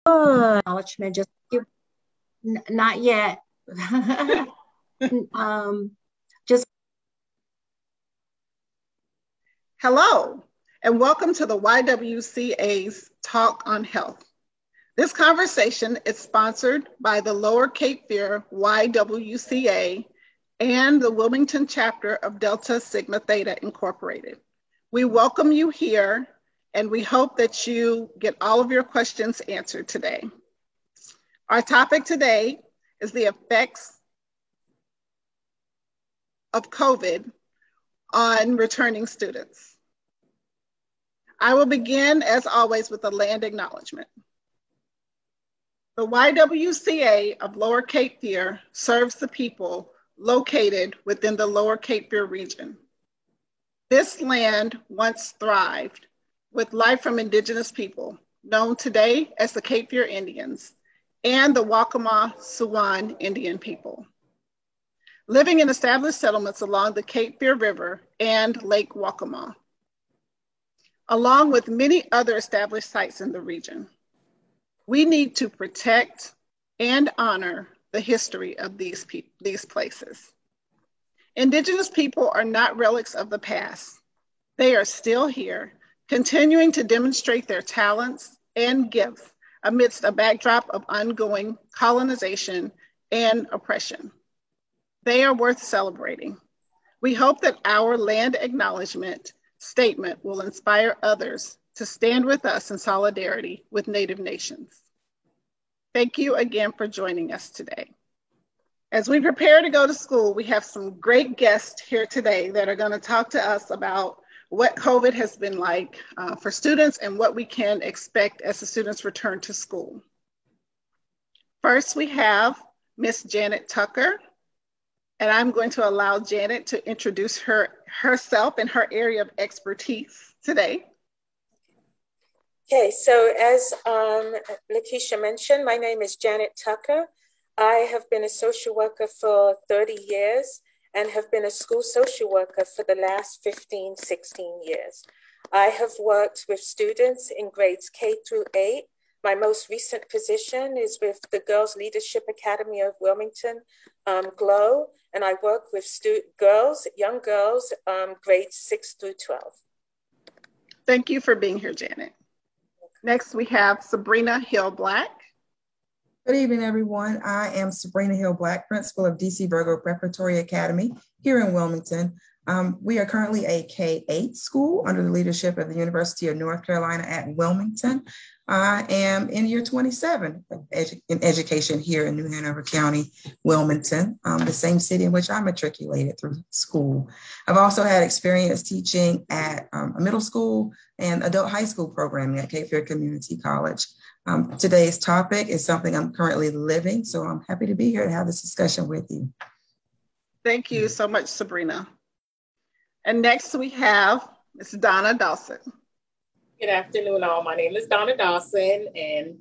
Acknowledgement, just give, not yet. Just Hello, and welcome to the YWCA's Talk on Health. This conversation is sponsored by the Lower Cape Fear YWCA and the Wilmington chapter of Delta Sigma Theta Incorporated. We welcome you here, and we hope that you get all of your questions answered today. Our topic today is the effects of COVID on returning students. I will begin, as always, with a land acknowledgement. The YWCA of Lower Cape Fear serves the people located within the Lower Cape Fear region. This land once thrived with life from indigenous people, known today as the Cape Fear Indians and the Waccamaw-Siouan Indian people, living in established settlements along the Cape Fear River and Lake Waccamaw, along with many other established sites in the region. We need to protect and honor the history of these places. Indigenous people are not relics of the past. They are still here, continuing to demonstrate their talents and gifts amidst a backdrop of ongoing colonization and oppression. They are worth celebrating. We hope that our land acknowledgement statement will inspire others to stand with us in solidarity with Native nations. Thank you again for joining us today. As we prepare to go to school, we have some great guests here today that are going to talk to us about what COVID has been like for students and what we can expect as the students return to school. First, we have Miss Janet Tucker, and I'm going to allow Janet to introduce herself and her area of expertise today. Okay, so as Lakeisha mentioned, my name is Janet Tucker. I have been a social worker for 30 years and have been a school social worker for the last 15, 16 years. I have worked with students in grades K through 8. My most recent position is with the Girls Leadership Academy of Wilmington, GLOW, and I work with young girls, grades 6 through 12. Thank you for being here, Janet. Next, we have Sabrina Hill-Black. Good evening, everyone. I am Sabrina Hill-Black, principal of DC Virgo Preparatory Academy here in Wilmington. We are currently a K-8 school under the leadership of the University of North Carolina at Wilmington. I am in year 27 in education here in New Hanover County, Wilmington, the same city in which I matriculated through school. I've also had experience teaching at a middle school and adult high school programming at Cape Fear Community College. Today's topic is something I'm currently living, so I'm happy to be here to have this discussion with you. Thank you so much, Sabrina. And next we have Ms. Donna Dawson. Good afternoon, all. My name is Donna Dawson, and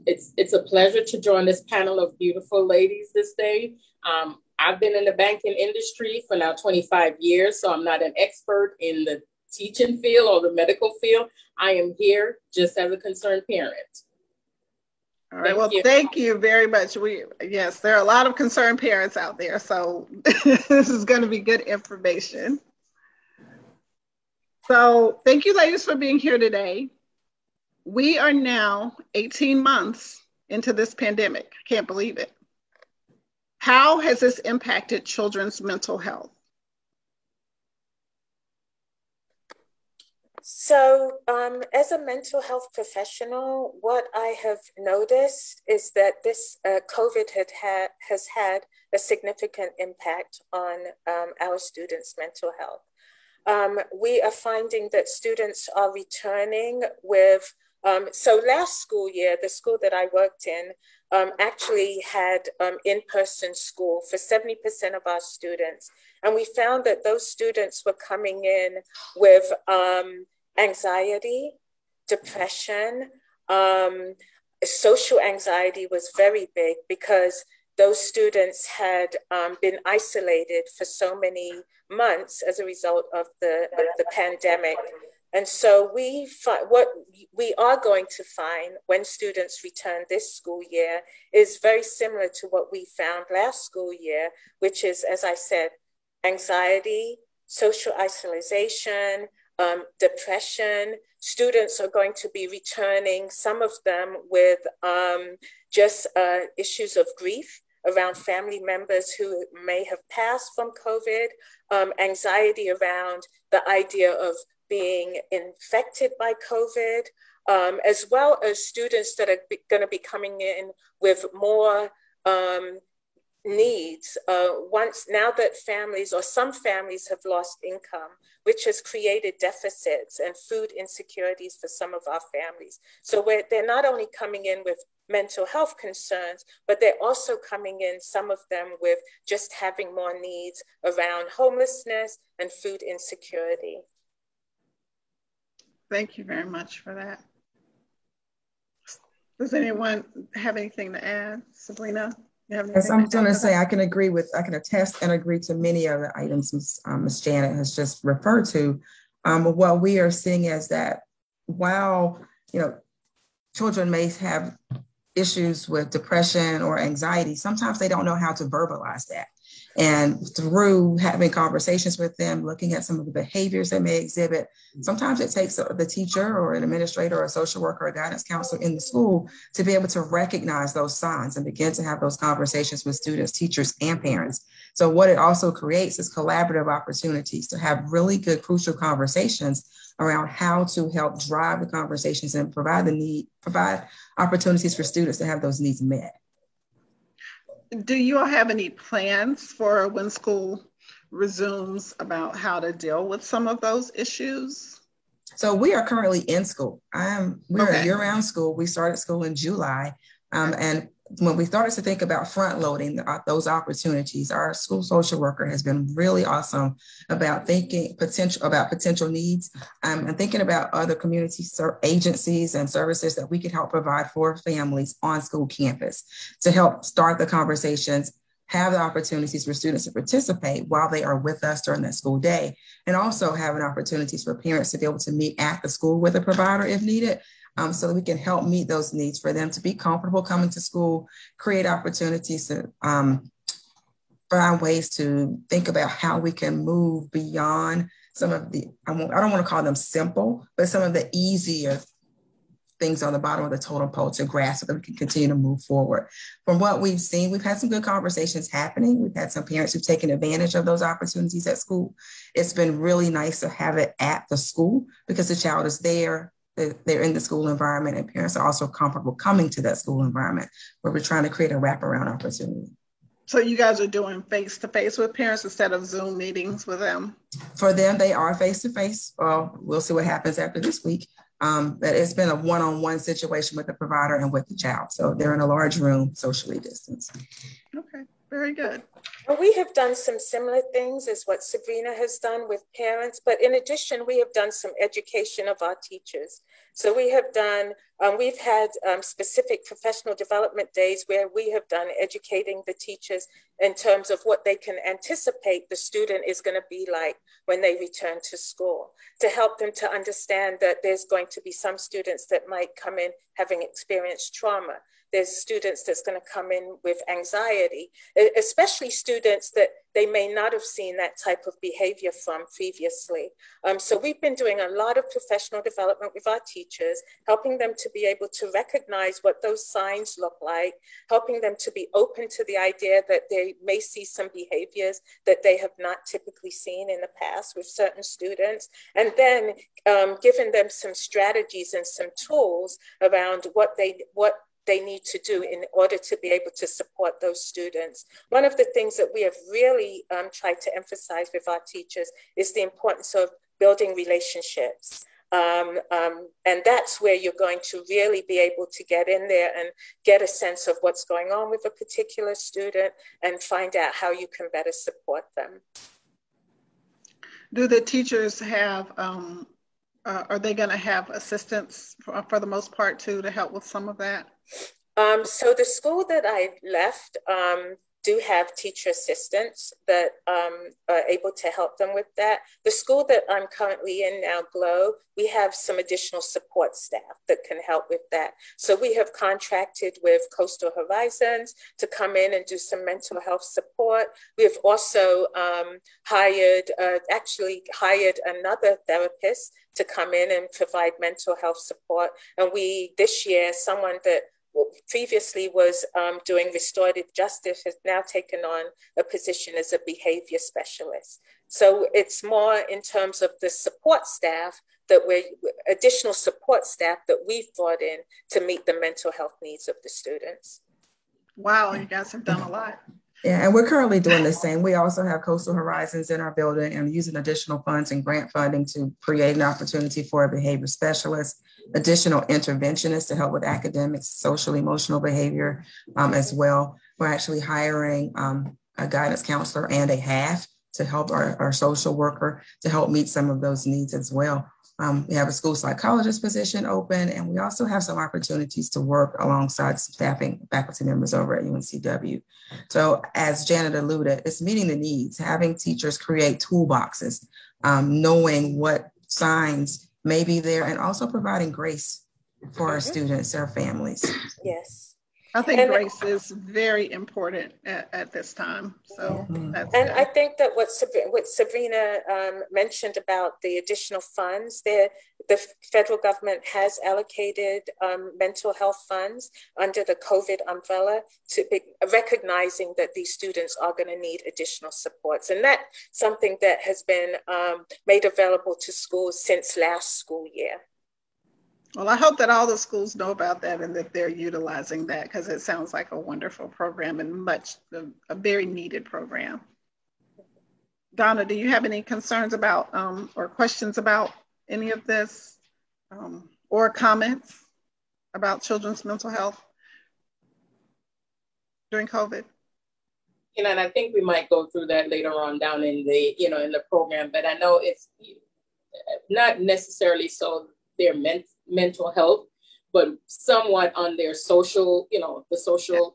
it's a pleasure to join this panel of beautiful ladies this day. I've been in the banking industry for now 25 years, so I'm not an expert in the teaching field or the medical field. I am here just as a concerned parent. All right, thank you very much. Yes, there are a lot of concerned parents out there, so this is going to be good information. So thank you, ladies, for being here today. We are now 18 months into this pandemic. I can't believe it. How has this impacted children's mental health? So as a mental health professional, what I have noticed is that this COVID has had a significant impact on our students' mental health. We are finding that students are returning with, so last school year, the school that I worked in actually had in-person school for 70% of our students. And we found that those students were coming in with anxiety, depression, social anxiety was very big because those students had been isolated for so many months as a result of the pandemic. And so what we are going to find when students return this school year is very similar to what we found last school year, which is, as I said, anxiety, social isolation, depression. Students are going to be returning, some of them with just issues of grief around family members who may have passed from COVID, anxiety around the idea of being infected by COVID, as well as students that are going to be coming in with more needs. Now that families or some families have lost income, which has created deficits and food insecurities for some of our families. So they're not only coming in with mental health concerns, but they're also coming in, some of them, with just having more needs around homelessness and food insecurity. Thank you very much for that. Does anyone have anything to add? Sabrina, you have anything? Yes, I'm going to say I can attest and agree to many of the items Ms. Janet has just referred to. What we are seeing is that while, children may have issues with depression or anxiety, sometimes they don't know how to verbalize that. And through having conversations with them, looking at some of the behaviors they may exhibit, sometimes it takes the teacher or an administrator or a social worker or a guidance counselor in the school to be able to recognize those signs and begin to have those conversations with students, teachers, and parents. So what it also creates is collaborative opportunities to have really good, crucial conversations around how to help drive the conversations and provide opportunities for students to have those needs met. Do you all have any plans for when school resumes about how to deal with some of those issues? So we are currently in school. We're a year-round school. We started school in July. And when we started to think about front loading those opportunities, our school social worker has been really awesome about thinking potential needs and thinking about other community agencies and services that we could help provide for families on school campus to help start the conversations, have the opportunities for students to participate while they are with us during that school day, and also having opportunities for parents to be able to meet at the school with a provider if needed, so that we can help meet those needs for them to be comfortable coming to school, create opportunities to find ways to think about how we can move beyond some of the, I don't want to call them simple, but some of the easier things on the bottom of the totem pole to grasp so that we can continue to move forward. From what we've seen, we've had some good conversations happening. We've had some parents who've taken advantage of those opportunities at school. It's been really nice to have it at the school because the child is there, they're in the school environment, and parents are also comfortable coming to that school environment where we're trying to create a wraparound opportunity. So you guys are doing face-to-face with parents instead of Zoom meetings with them? For them, they are face-to-face. Well, we'll see what happens after this week. But it's been a one-on-one situation with the provider and with the child. So they're in a large room, socially distanced. Okay, very good. Well, we have done some similar things as what Sabrina has done with parents, but in addition, we have done some education of our teachers. So we have done, we've had specific professional development days where we have done educating the teachers in terms of what they can anticipate the student is going to be like when they return to school, to help them to understand that there's going to be some students that might come in having experienced trauma. There's students that's going to come in with anxiety, especially students that they may not have seen that type of behavior from previously. So we've been doing a lot of professional development with our teachers, helping them to be able to recognize what those signs look like, helping them to be open to the idea that they may see some behaviors that they have not typically seen in the past with certain students, and then giving them some strategies and some tools around what they need to do in order to be able to support those students. One of the things that we have really tried to emphasize with our teachers is the importance of building relationships. And that's where you're going to really be able to get in there and get a sense of what's going on with a particular student and find out how you can better support them. Do the teachers have, are they going to have assistants for the most part too to help with some of that? So the school that I left do have teacher assistants that are able to help them with that. The school that I'm currently in now, Glow, we have some additional support staff that can help with that. So we have contracted with Coastal Horizons to come in and do some mental health support. We have also hired another therapist to come in and provide mental health support. And we, this year, someone that previously was doing restorative justice has now taken on a position as a behavior specialist. So it's more in terms of the support staff additional support staff that we've brought in to meet the mental health needs of the students. Wow, you guys have done a lot. Yeah, and we're currently doing the same. We also have Coastal Horizons in our building and using additional funds and grant funding to create an opportunity for a behavior specialist, additional interventionists to help with academics, social, emotional behavior as well. We're actually hiring a guidance counselor and a half to help our social worker to help meet some of those needs as well. We have a school psychologist position open, and we also have some opportunities to work alongside staffing faculty members over at UNCW. So as Janet alluded, it's meeting the needs, having teachers create toolboxes, knowing what signs may be there, and also providing grace for our students, their families. Yes. I think grace is very important at this time. So that's and good. I think that what Sabrina mentioned about the additional funds, the federal government has allocated mental health funds under the COVID umbrella to be recognizing that these students are going to need additional supports. And that's something that has been made available to schools since last school year. Well, I hope that all the schools know about that and that they're utilizing that, because it sounds like a wonderful program and a very needed program. Donna, do you have any concerns about or questions about any of this or comments about children's mental health during COVID? And I think we might go through that later on down in the, in the program, but I know it's not necessarily so their mental health, but somewhat on their social,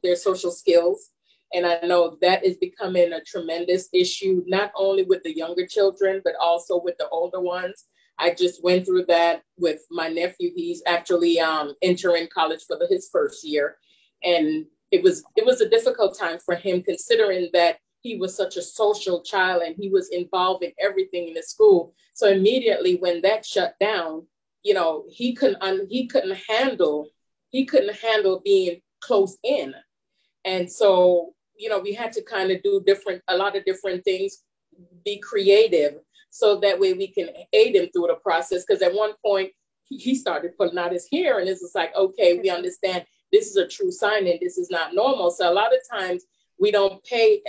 their social skills. And I know that is becoming a tremendous issue, not only with the younger children, but also with the older ones. I just went through that with my nephew. He's actually entering college for his first year. And it was a difficult time for him, considering that he was such a social child and he was involved in everything in the school. So immediately when that shut down, he couldn't handle being close in. And so, we had to kind of do a lot of different things, be creative, so that way we can aid him through the process. Because at one point he started pulling out his hair, and it's just like, okay, we understand this is a true sign and this is not normal. So a lot of times we don't pay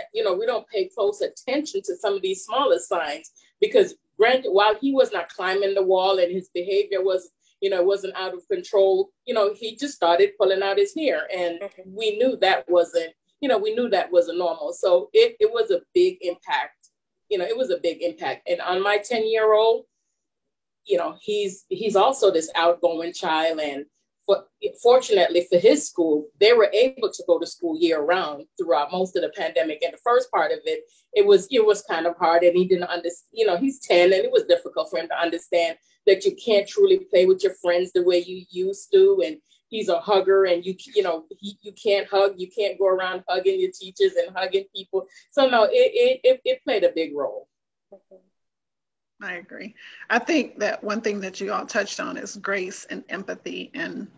close attention to some of these smaller signs, because granted, while he was not climbing the wall and his behavior was, wasn't out of control, he just started pulling out his hair, and we knew that wasn't normal. So it was a big impact. It was a big impact. And on my 10-year-old, he's also this outgoing child, and fortunately for his school, they were able to go to school year round throughout most of the pandemic. And the first part of it was kind of hard, and he didn't understand, he's 10, and it was difficult for him to understand that you can't truly play with your friends the way you used to. And he's a hugger, and you can't hug, you can't go around hugging your teachers and hugging people. So no, it played a big role. I agree. I think that one thing that you all touched on is grace and empathy. And,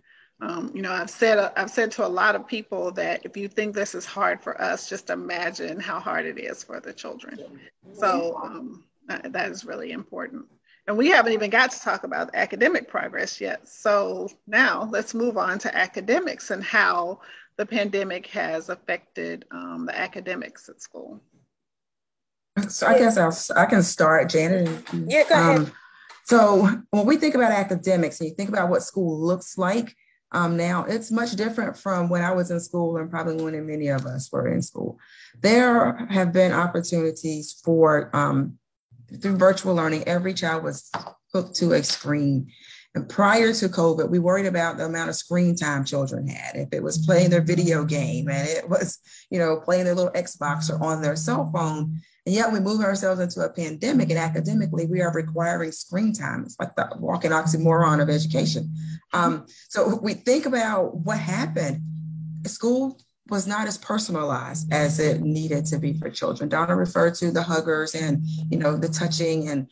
I've said to a lot of people that if you think this is hard for us, just imagine how hard it is for the children. So that is really important. And we haven't even got to talk about academic progress yet. So now let's move on to academics and how the pandemic has affected the academics at school. So I guess I can start, Janet. Yeah, go ahead. So when we think about academics and you think about what school looks like now, it's much different from when I was in school and probably when many of us were in school. There have been opportunities for, through virtual learning, every child was hooked to a screen. And prior to COVID, we worried about the amount of screen time children had. If it was playing their video game and it was, playing their little Xbox or on their cell phone. And yet we move ourselves into a pandemic, and academically we are requiring screen time. It's like the walking oxymoron of education. So we think about what happened. School was not as personalized as it needed to be for children. Donna referred to the huggers and, the touching and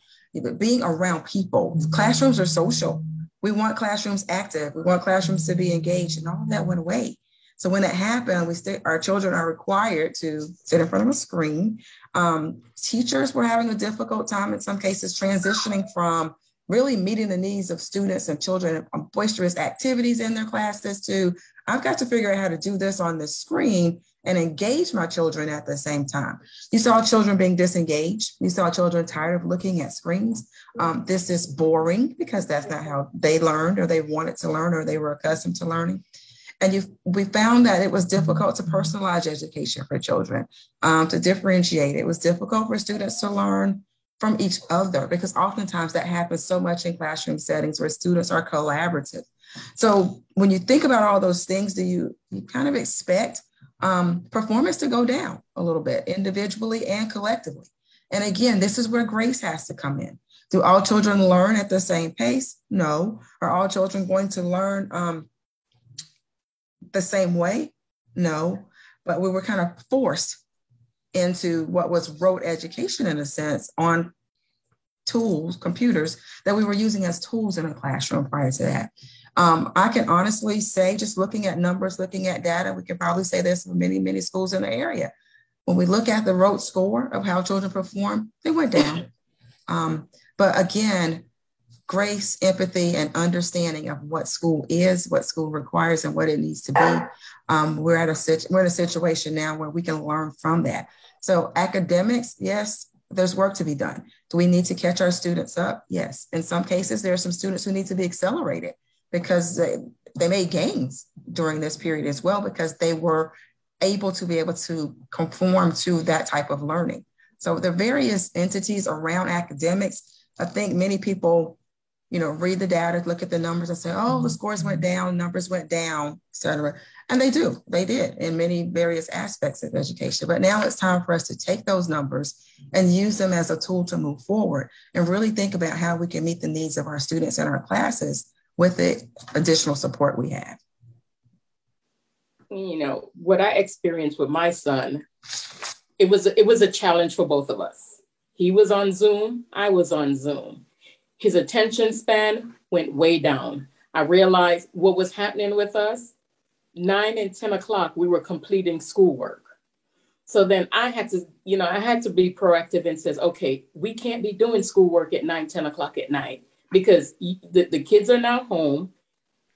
being around people. Classrooms are social. We want classrooms active. We want classrooms to be engaged, and all of that went away. So when that happened, our children are required to sit in front of a screen. Teachers were having a difficult time in some cases transitioning from really meeting the needs of students and children on boisterous activities in their classes to, I've got to figure out how to do this on the screen and engage my children at the same time. You saw children being disengaged. You saw children tired of looking at screens. This is boring because that's not how they learned or they wanted to learn or they were accustomed to learning. And we found that it was difficult to personalize education for children, to differentiate. It was difficult for students to learn from each other because oftentimes that happens so much in classroom settings where students are collaborative. So when you think about all those things, you kind of expect performance to go down a little bit individually and collectively. And again, this is where grace has to come in. Do all children learn at the same pace? No. Are all children going to learn the same way? No. But we were kind of forced into what was rote education in a sense on tools, computers that we were using as tools in a classroom prior to that. I can honestly say, just looking at numbers, looking at data, we can probably say there's many, many schools in the area. When we look at the rote score of how children perform, they went down. But again, grace, empathy, and understanding of what school is, what school requires, and what it needs to be. We're in a situation now where we can learn from that. So academics, yes, there's work to be done. Do we need to catch our students up? Yes. In some cases, there are some students who need to be accelerated because they made gains during this period as well because they were able to conform to that type of learning. So the various entities around academics, I think many people, read the data, look at the numbers and say, oh, the scores went down, numbers went down, et cetera. And they did in many various aspects of education. But now it's time for us to take those numbers and use them as a tool to move forward and really think about how we can meet the needs of our students in our classes with the additional support we have. What I experienced with my son, it was a challenge for both of us. He was on Zoom, I was on Zoom. His attention span went way down. I realized what was happening with us. 9 and 10 o'clock, we were completing schoolwork. So then I had to be proactive and says, okay, we can't be doing schoolwork at 9, 10 o'clock at night because the kids are now home.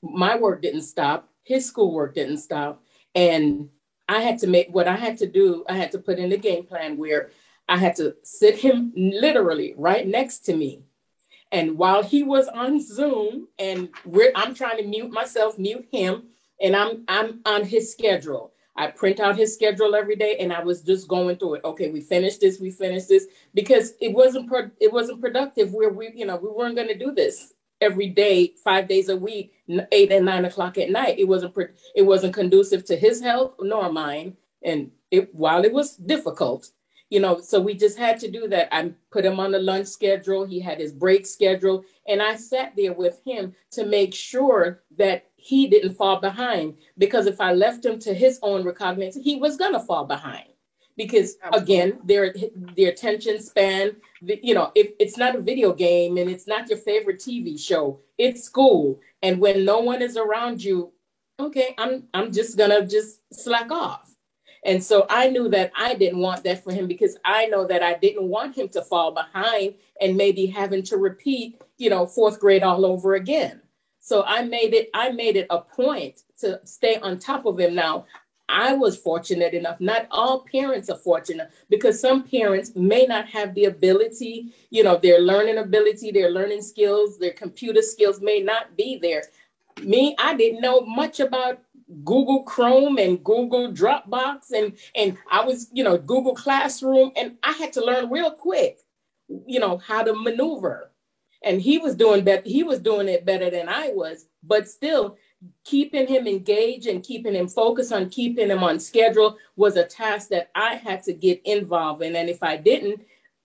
My work didn't stop. His schoolwork didn't stop. And I had to make what I had to do. I had to put in the game plan where I had to sit him literally right next to me. And while he was on Zoom and I'm trying to mute myself, mute him, and I'm on his schedule. I print out his schedule every day and I was just going through it. Okay, we finished this because it wasn't productive where we weren't going to do this every day, 5 days a week, 8 and 9 o'clock at night. It wasn't conducive to his health nor mine. And while it was difficult, so we just had to do that. I put him on the lunch schedule. He had his break schedule. And I sat there with him to make sure that he didn't fall behind. Because if I left him to his own recognizance, he was going to fall behind. Because again, their attention span, it's not a video game and it's not your favorite TV show. It's school. And when no one is around you, okay, I'm just going to slack off. And so I knew that I didn't want that for him because I know that I didn't want him to fall behind and maybe having to repeat, fourth grade all over again. So I made it a point to stay on top of him. Now, I was fortunate enough. Not all parents are fortunate because some parents may not have the ability, their learning ability, their learning skills, their computer skills may not be there. Me, I didn't know much about Google Chrome and Google Dropbox and I was, Google Classroom, and I had to learn real quick, how to maneuver. and he was doing it better than I was, but still keeping him engaged and keeping him focused on keeping him on schedule was a task that I had to get involved in. And if I didn't,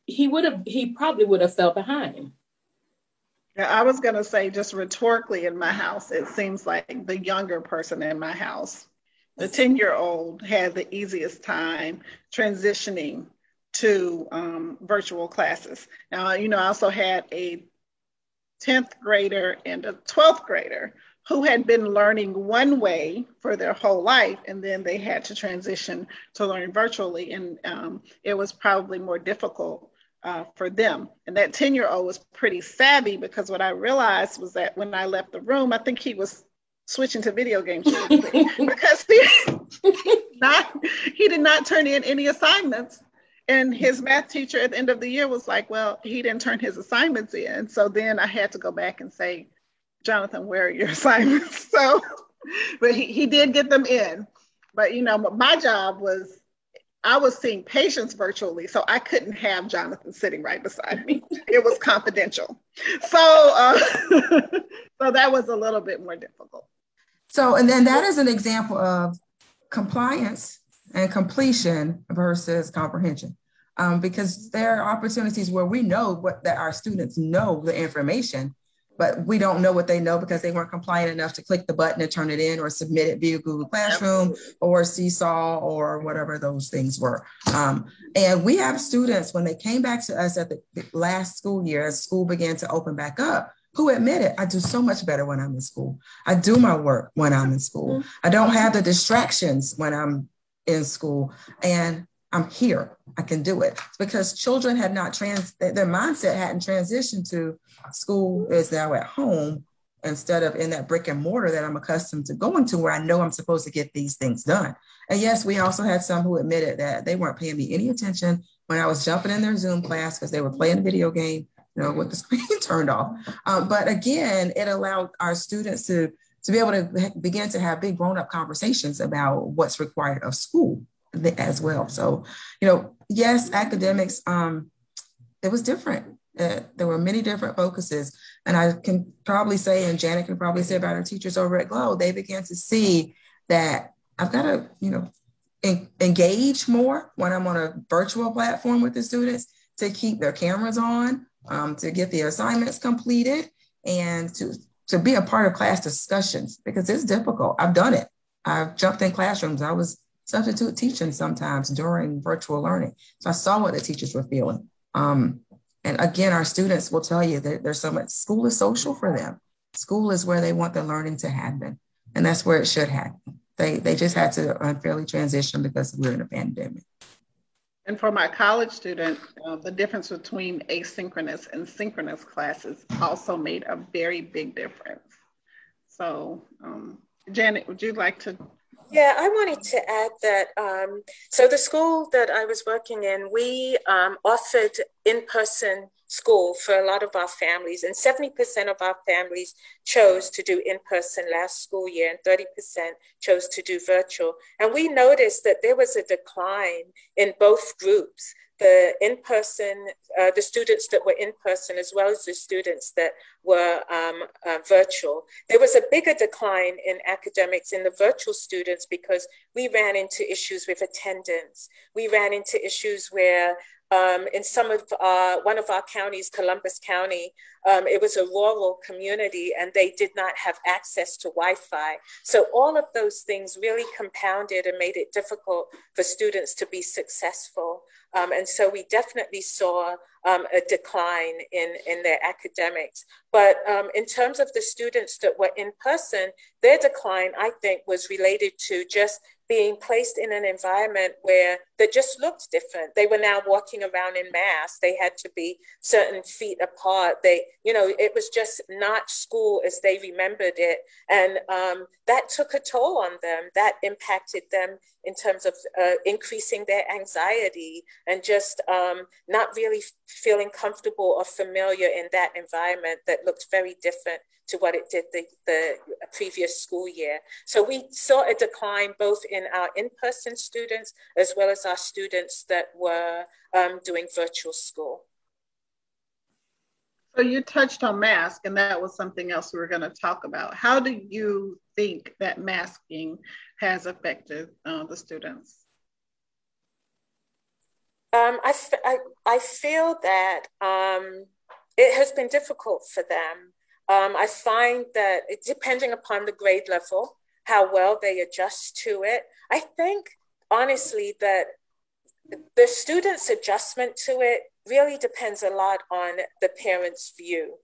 he probably would have fell behind. Yeah, I was going to say, just rhetorically, in my house, it seems like the younger person in my house, the 10-year-old, had the easiest time transitioning to virtual classes. Now, I also had a 10th grader and a 12th grader who had been learning one way for their whole life, and then they had to transition to learn virtually. And it was probably more difficult for them. And that 10-year-old was pretty savvy, because what I realized was that when I left the room, I think he was switching to video games because he did not turn in any assignments. And his math teacher at the end of the year was like, well, he didn't turn his assignments in. So then I had to go back and say, Jonathan, where are your assignments? So, but he did get them in. But, my job was, I was seeing patients virtually, so I couldn't have Jonathan sitting right beside me. It was confidential. So, so that was a little bit more difficult. So, and then that is an example of compliance and completion versus comprehension. Because there are opportunities where we know that our students know the information, but we don't know what they know because they weren't compliant enough to click the button and turn it in or submit it via Google Classroom or Seesaw or whatever those things were. And we have students, when they came back to us at the last school year, as school began to open back up, who admitted, I do so much better when I'm in school. I do my work when I'm in school. I don't have the distractions when I'm in school, and I'm here, I can do it. Because children had not their mindset hadn't transitioned to school is now at home instead of in that brick and mortar that I'm accustomed to going to, where I know I'm supposed to get these things done. And yes, we also had some who admitted that they weren't paying me any attention when I was jumping in their Zoom class because they were playing a video game, with the screen turned off. But again, it allowed our students to be able to begin to have big grown-up conversations about what's required of school as well. So, yes, academics, it was different. There were many different focuses. And I can probably say, and Janet can probably say about our teachers over at GLOW, they began to see that I've got to, engage more when I'm on a virtual platform with the students, to keep their cameras on, to get the assignments completed, and to be a part of class discussions, because it's difficult. I've done it. I've jumped in classrooms. I was substitute teaching sometimes during virtual learning. So I saw what the teachers were feeling. And again, our students will tell you that there's so much, school is social for them. School is where they want the learning to happen. And that's where it should happen. They just had to unfairly transition because we're in a pandemic. And for my college student, the difference between asynchronous and synchronous classes also made a very big difference. So, Janet, would you like to? Yeah, I wanted to add that, so the school that I was working in, we offered in-person school for a lot of our families, and 70% of our families chose to do in-person last school year, and 30% chose to do virtual. And we noticed that there was a decline in both groups. The in-person, the students that were in-person, as well as the students that were virtual. There was a bigger decline in academics in the virtual students because we ran into issues with attendance. We ran into issues where in one of our counties, Columbus County, it was a rural community and they did not have access to Wi-Fi. So all of those things really compounded and made it difficult for students to be successful. And so we definitely saw a decline in their academics. But in terms of the students that were in person, their decline, I think, was related to just being placed in an environment where that just looked different. They were now walking around in masks. They had to be certain feet apart. It was just not school as they remembered it. And that took a toll on them. That impacted them in terms of increasing their anxiety and just not really feeling comfortable or familiar in that environment that looked very different to what it did the previous school year. So we saw a decline both in our in-person students as well as our students that were doing virtual school. So you touched on mask, and that was something else we were going to talk about. How do you think that masking has affected the students? I feel that it has been difficult for them. I find that depending upon the grade level, how well they adjust to it, I think honestly that the students' adjustment to it really depends a lot on the parents' view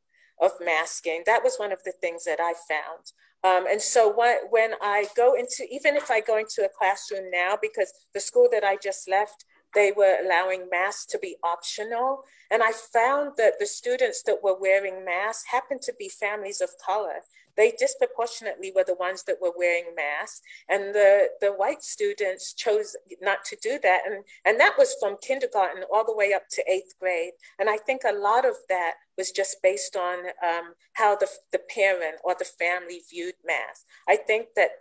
of masking. That was one of the things that I found. And so when I go into, even if I go into a classroom now, because the school that I just left, they were allowing masks to be optional. And I found that the students that were wearing masks happened to be families of color. They disproportionately were the ones that were wearing masks. And the white students chose not to do that. And that was from kindergarten all the way up to 8th grade. And I think a lot of that was just based on how the parent or the family viewed masks. I think that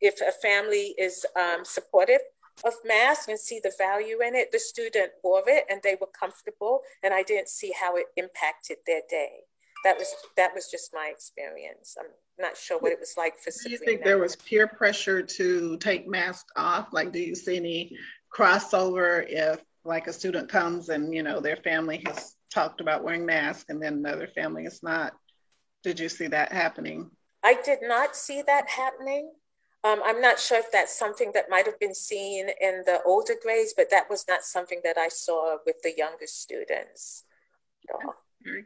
if a family is supportive of masks and see the value in it, the student wore it and they were comfortable, and I didn't see how it impacted their day. That was just my experience. I'm not sure what it was like for Sabrina. Do you think there was peer pressure to take masks off? Like, do you see any crossover if like a student comes and, you know, their family has talked about wearing masks and then another family is not? Did you see that happening? I did not see that happening. I'm not sure if that's something that might have been seen in the older grades, but that was not something that I saw with the younger students at all.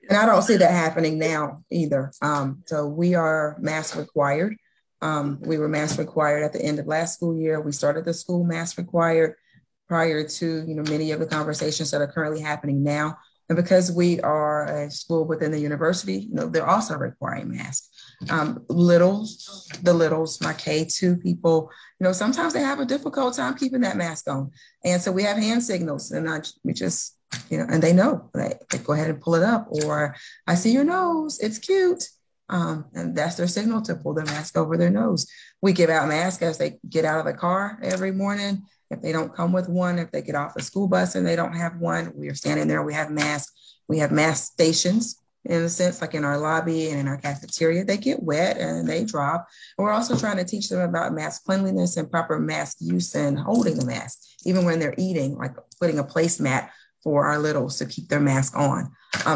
And I don't see that happening now either. So we are mask required. We were mask required at the end of last school year. We started the school mask required prior to, you know, many of the conversations that are currently happening now. And because we are a school within the university, you know, they're also requiring masks. The littles, my K2 people, you know, sometimes they have a difficult time keeping that mask on. And so we have hand signals, and we just, you know, and they know, they go ahead and pull it up, or I see your nose, it's cute. And that's their signal to pull their mask over their nose. We give out masks as they get out of the car every morning. If they don't come with one, if they get off the school bus and they don't have one, we are standing there, we have masks. We have mask stations in a sense, like in our lobby and in our cafeteria. They get wet and they drop. And we're also trying to teach them about mask cleanliness and proper mask use and holding the mask, even when they're eating, like putting a placemat for our littles to keep their mask on.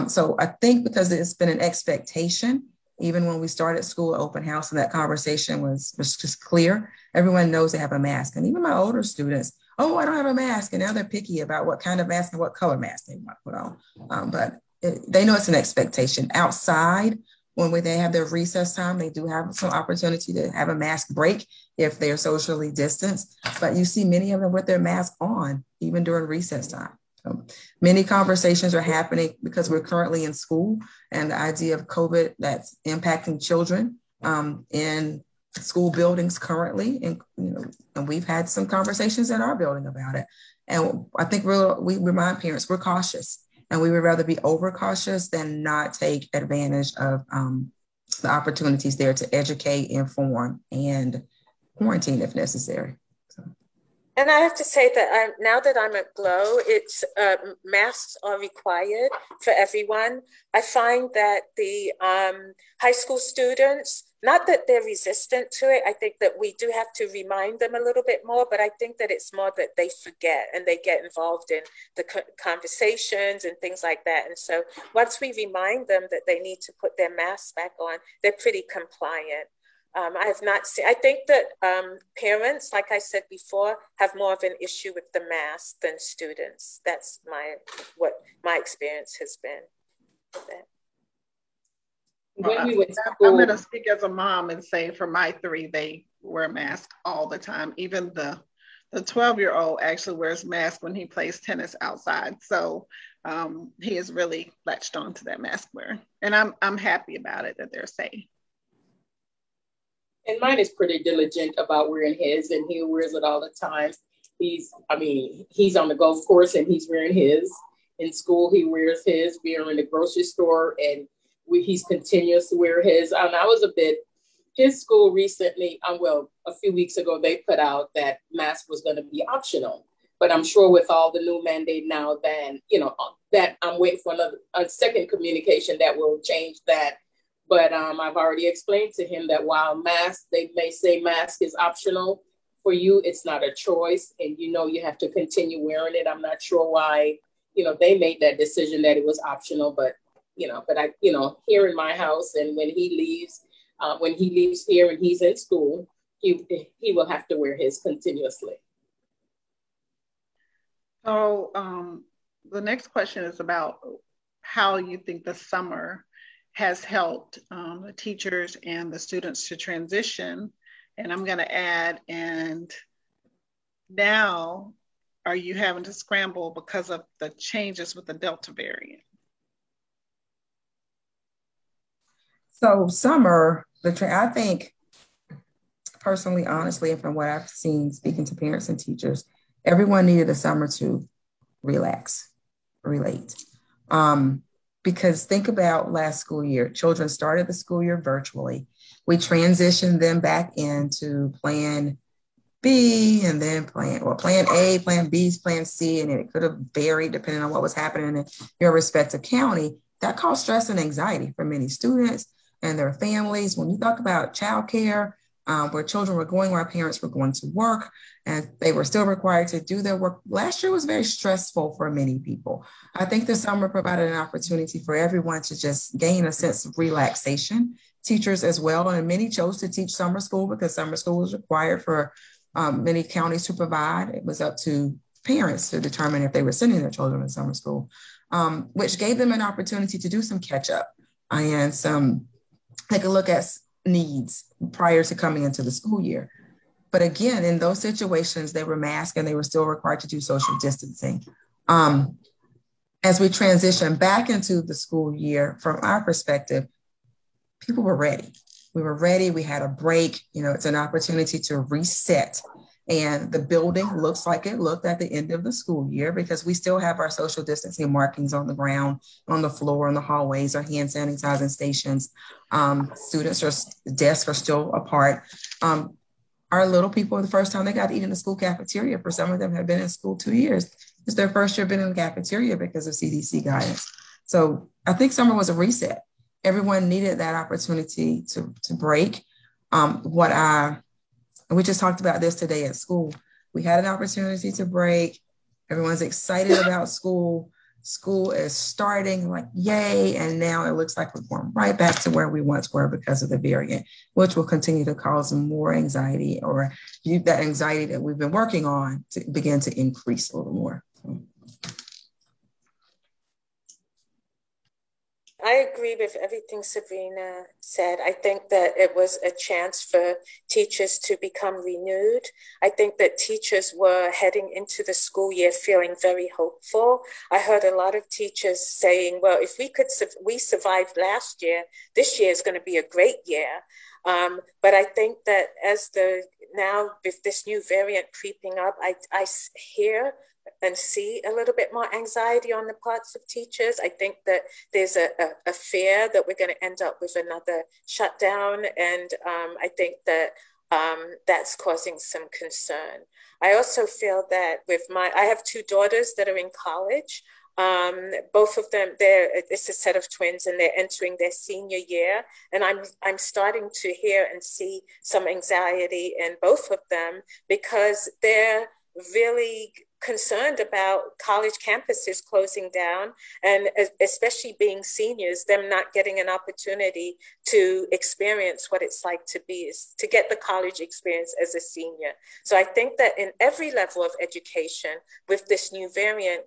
So I think because it's been an expectation, even when we started school open house and that conversation was just clear, everyone knows they have a mask. And even my older students, oh, I don't have a mask. And now they're picky about what kind of mask and what color mask they want to put on. But they know it's an expectation. Outside, when they have their recess time, they do have some opportunity to have a mask break if they're socially distanced. But you see many of them with their mask on, even during recess time. So many conversations are happening because we're currently in school, and the idea of COVID that's impacting children in school buildings currently. And, you know, and we've had some conversations in our building about it. And I think we remind parents we're cautious, and we would rather be overcautious than not take advantage of the opportunities there to educate, inform, and quarantine if necessary. So. And I have to say that now that I'm at GLOW, it's masks are required for everyone. I find that the high school students, not that they're resistant to it, I think that we do have to remind them a little bit more, but I think that it's more that they forget and they get involved in the conversations and things like that. And so once we remind them that they need to put their masks back on, they're pretty compliant. I have not seen, I think that parents, like I said before, have more of an issue with the mask than students. That's what my experience has been with it. When we went to I'm school, going to speak as a mom and say for my 3, they wear masks all the time. Even the 12-year-old actually wears masks when he plays tennis outside. So he has really latched on to that mask wear. And I'm happy about it, that they're safe. And mine is pretty diligent about wearing his, and he wears it all the time. He's on the golf course and he's wearing his. In school, he wears his. We're in the grocery store and he's continuous to wear his. And his school recently, a few weeks ago, they put out that mask was going to be optional. But I'm sure with all the new mandate now, then, that I'm waiting for a second communication that will change that. But I've already explained to him that while they may say mask is optional, for you, it's not a choice. And, you have to continue wearing it. I'm not sure why, they made that decision that it was optional, but I, here in my house, and when he leaves here and he's in school, he will have to wear his continuously. So the next question is about how you think the summer has helped the teachers and the students to transition. And I'm going to add, and now are you having to scramble because of the changes with the Delta variant? So summer, I think personally, honestly, and from what I've seen, speaking to parents and teachers, everyone needed a summer to relax, relate. Because think about last school year, children started the school year virtually. We transitioned them back into Plan B and then Plan A, Plan B, Plan C, and it could have varied depending on what was happening in your respective county. That caused stress and anxiety for many students and their families. When you talk about childcare, where children were going, where parents were going to work, and they were still required to do their work. Last year was very stressful for many people. I think the summer provided an opportunity for everyone to just gain a sense of relaxation, teachers as well. And many chose to teach summer school because summer school was required for many counties to provide. It was up to parents to determine if they were sending their children to summer school, which gave them an opportunity to do some catch up and take a look at needs prior to coming into the school year. But again, in those situations, they were masked and they were still required to do social distancing. As we transition back into the school year, from our perspective, people were ready. We were ready. We had a break. It's an opportunity to reset. And the building looks like it looked at the end of the school year because we still have our social distancing markings on the ground, on the floor, in the hallways, our hand sanitizing stations. Desks are still apart. Our little people, the first time they got to eat in the school cafeteria, for some of them have been in school 2 years. It's their first year been in the cafeteria because of CDC guidance. So I think summer was a reset. Everyone needed that opportunity to break. We just talked about this today at school. We had an opportunity to break. Everyone's excited about school. School is starting, like, yay. And now it looks like we're going right back to where we once were because of the variant, which will continue to cause more anxiety, or that anxiety that we've been working on to begin to increase a little more. I agree with everything Sabrina said. I think that it was a chance for teachers to become renewed. I think that teachers were heading into the school year feeling very hopeful. I heard a lot of teachers saying, well, if we survived last year, this year is going to be a great year. But I think that now with this new variant creeping up, I hear and see a little bit more anxiety on the parts of teachers. I think that there's a fear that we're going to end up with another shutdown. And I think that that's causing some concern. I also feel that I have two daughters that are in college. Both of them, it's a set of twins and they're entering their senior year. And I'm starting to hear and see some anxiety in both of them because they're really concerned about college campuses closing down, and especially being seniors, them not getting an opportunity to experience what it's like to get the college experience as a senior. So I think that in every level of education, with this new variant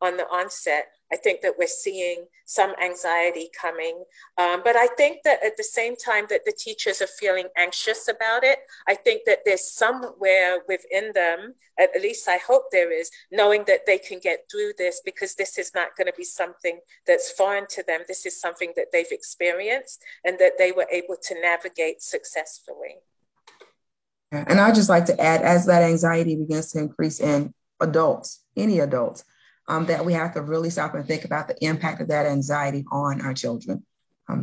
on the onset, I think that we're seeing some anxiety coming. But I think that at the same time that the teachers are feeling anxious about it, I think that there's somewhere within them, at least I hope there is, knowing that they can get through this because this is not going to be something that's foreign to them. This is something that they've experienced and that they were able to navigate successfully. And I'd just like to add, as that anxiety begins to increase in adults, any adults, that we have to really stop and think about the impact of that anxiety on our children,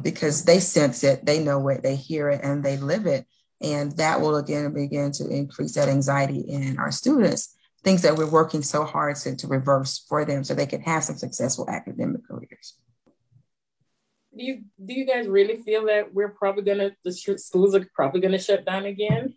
because they sense it, they know it, they hear it, and they live it. And that will again begin to increase that anxiety in our students. things that we're working so hard to reverse for them so they can have some successful academic careers. Do you guys really feel that we're probably the schools are probably gonna shut down again?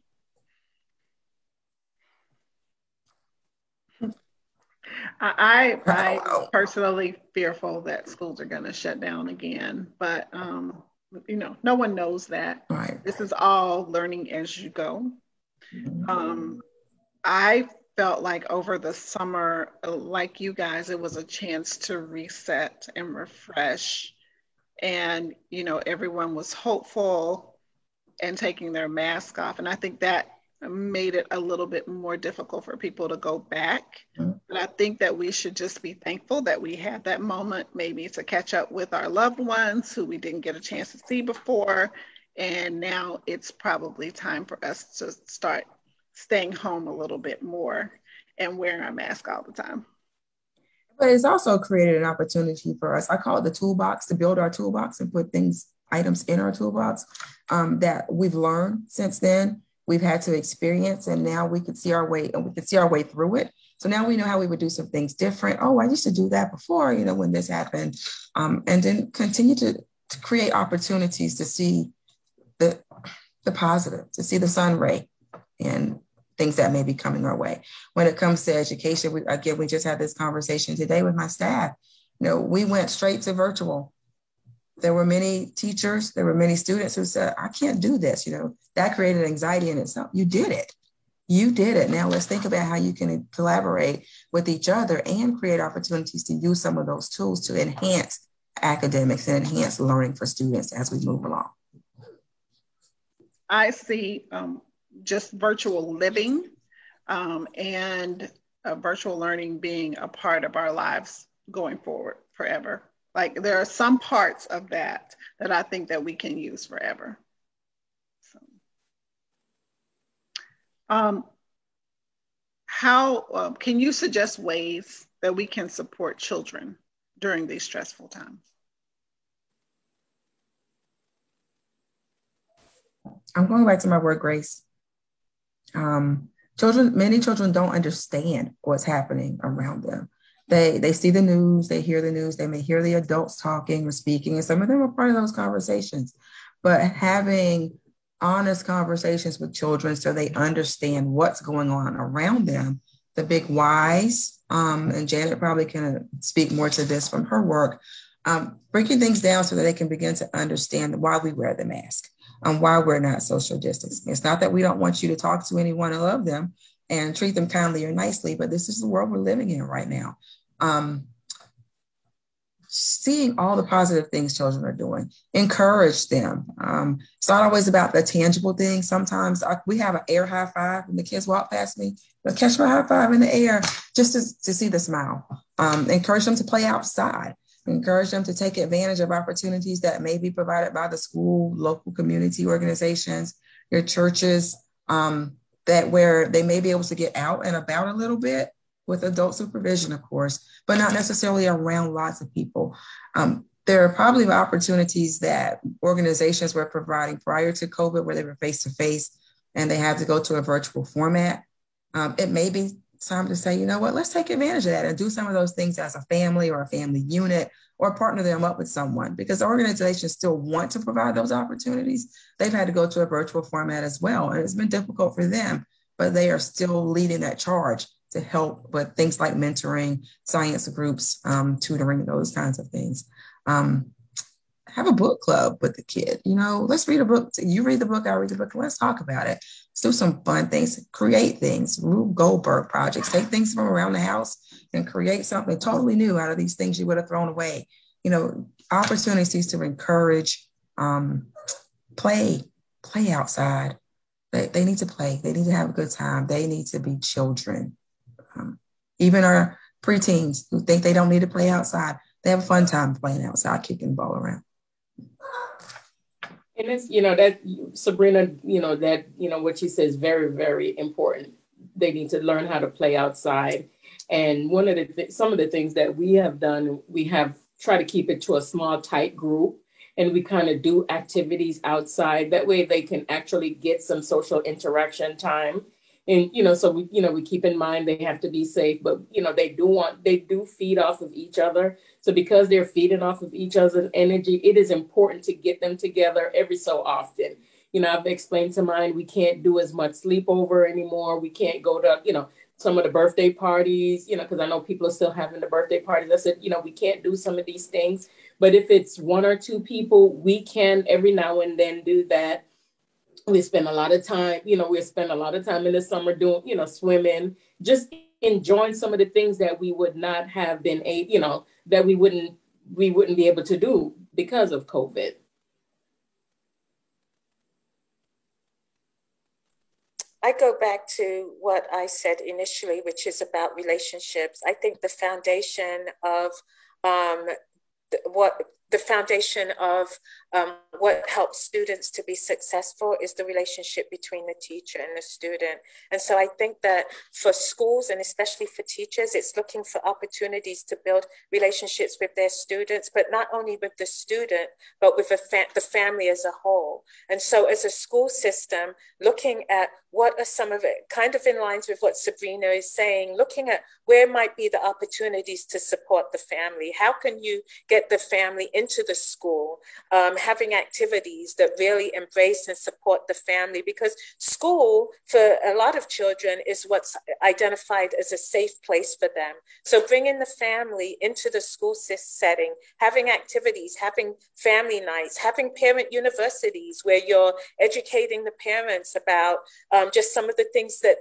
I personally fearful that schools are going to shut down again, but no one knows that. Right. This is all learning as you go. I felt like over the summer, like you guys, it was a chance to reset and refresh, and everyone was hopeful and taking their mask off, and I think that made it a little bit more difficult for people to go back. But I think that we should just be thankful that we had that moment, maybe to catch up with our loved ones who we didn't get a chance to see before. And now it's probably time for us to start staying home a little bit more and wearing our mask all the time. But it's also created an opportunity for us. I call it the toolbox, to build our toolbox and put items in our toolbox that we've learned since then. We've had to experience, and now we could see our way, and we could see our way through it. So now we know how we would do some things different. Oh, I used to do that before, when this happened. And then continue to create opportunities to see the positive, to see the sun ray and things that may be coming our way. When it comes to education, we just had this conversation today with my staff. We went straight to virtual. There were many teachers, there were many students who said, I can't do this. That created anxiety in itself. You did it. You did it. Now let's think about how you can collaborate with each other and create opportunities to use some of those tools to enhance academics and enhance learning for students as we move along. I see just virtual living and virtual learning being a part of our lives going forward forever. Like there are some parts of that I think that we can use forever. How can you suggest ways that we can support children during these stressful times? I'm going back to my word, grace. Many children don't understand what's happening around them. They see the news, they hear the news, they may hear the adults talking or speaking, and some of them are part of those conversations. But having honest conversations with children so they understand what's going on around them, the big whys, and Janet probably can speak more to this from her work, breaking things down so that they can begin to understand why we wear the mask and why we're not social distancing. It's not that we don't want you to talk to anyone and love them and treat them kindly or nicely, but this is the world we're living in right now. Seeing all the positive things children are doing, encourage them. It's not always about the tangible things. Sometimes we have an air high five when the kids walk past me, but catch my high five in the air just to see the smile. Encourage them to play outside. Encourage them to take advantage of opportunities that may be provided by the school, local community organizations, your churches, that where they may be able to get out and about a little bit with adult supervision, of course, but not necessarily around lots of people. There are probably opportunities that organizations were providing prior to COVID where they were face-to-face and they had to go to a virtual format. It may be time to say, let's take advantage of that and do some of those things as a family or a family unit or partner them up with someone, because organizations still want to provide those opportunities. They've had to go to a virtual format as well. And it's been difficult for them, but they are still leading that charge to help with things like mentoring, science groups, tutoring, those kinds of things. Have a book club with the kid. Let's read a book. You read the book, I read the book, and let's talk about it. Let's do some fun things, create things, Rube Goldberg projects, take things from around the house and create something totally new out of these things you would have thrown away. Opportunities to encourage, play outside. They need to play. They need to have a good time. They need to be children. Even our preteens who think they don't need to play outside, they have a fun time playing outside, kicking the ball around. And it's, that Sabrina, what she says, very, very important. They need to learn how to play outside. And some of the things that we have done, we have tried to keep it to a small, tight group. And we kind of do activities outside. That way they can actually get some social interaction time. And, so we keep in mind they have to be safe, but, they do feed off of each other. So because they're feeding off of each other's energy, it is important to get them together every so often. I've explained to mine, we can't do as much sleepover anymore. We can't go to, some of the birthday parties, because I know people are still having the birthday parties. I said, we can't do some of these things. But if it's one or two people, we can every now and then do that. We spend a lot of time, in the summer doing, swimming, just enjoying some of the things that we would not have been able, that we wouldn't be able to do because of COVID. I go back to what I said initially, which is about relationships. I think the foundation of what helps students to be successful is the relationship between the teacher and the student. And so I think that for schools, and especially for teachers, it's looking for opportunities to build relationships with their students, but not only with the student, but with the family as a whole. And so as a school system, looking at what are some of it, kind of in lines with what Sabrina is saying, looking at where might be the opportunities to support the family. How can you get the family into the school, having activities that really embrace and support the family, because school for a lot of children is what's identified as a safe place for them. So bringing the family into the school setting, having activities, having family nights, having parent universities where you're educating the parents about just some of the things that